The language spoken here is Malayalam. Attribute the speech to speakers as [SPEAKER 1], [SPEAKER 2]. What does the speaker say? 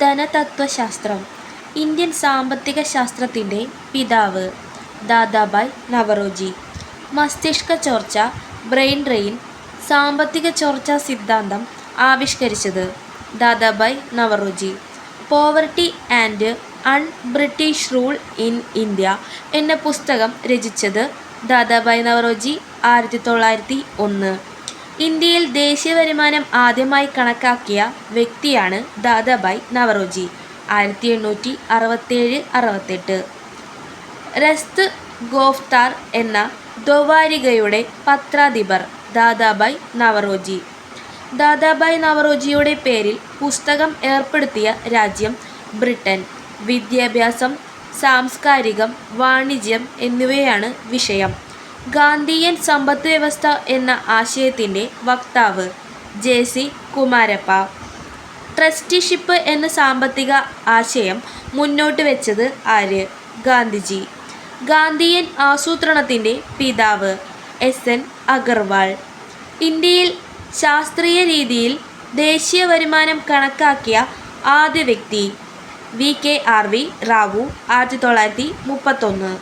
[SPEAKER 1] ധനതത്വശാസ്ത്രം. ഇന്ത്യൻ സാമ്പത്തിക ശാസ്ത്രത്തിൻ്റെ പിതാവ് ദാദാഭായ് നവറോജി. മസ്തിഷ്ക ചോർച്ച ബ്രെയിൻ ഡ്രെയിൻ സാമ്പത്തിക ചോർച്ചാ സിദ്ധാന്തം ആവിഷ്കരിച്ചത് Dadabhai Naoroji. Poverty and British rule in India എന്ന പുസ്തകം രചിച്ചത് ദാദാഭായ് നവറോജി 1901. ഇന്ത്യയിൽ ദേശീയ വരുമാനം ആദ്യമായി കണക്കാക്കിയ വ്യക്തിയാണ് ദാദാഭായ് നവറോജി 1867-68. രസ്ത് ഗോഫ്താർ എന്ന ദ്വൈവാരികയുടെ പത്രാധിപർ ദാദാഭായ് നവറോജി. ദാദാഭായ് നവറോജിയുടെ പേരിൽ പുസ്തകം ഏർപ്പെടുത്തിയ രാജ്യം ബ്രിട്ടൻ. വിദ്യാഭ്യാസം, സാംസ്കാരികം, വാണിജ്യം എന്നിവയാണ് വിഷയം. ഗാന്ധിയൻ സമ്പദ് വ്യവസ്ഥ എന്ന ആശയത്തിൻ്റെ വക്താവ് ജെ.സി. കുമാരപ്പ. ട്രസ്റ്റിഷിപ്പ് എന്ന സാമ്പത്തിക ആശയം മുന്നോട്ട് വെച്ചത് ആര്? ഗാന്ധിജി. ഗാന്ധിയൻ ആസൂത്രണത്തിൻ്റെ പിതാവ് എസ്.എൻ. അഗർവാൾ. ഇന്ത്യയിൽ ശാസ്ത്രീയ രീതിയിൽ ദേശീയ വരുമാനം കണക്കാക്കിയ ആദ്യ വ്യക്തി വി.കെ.ആർ.വി. റാവു 1931.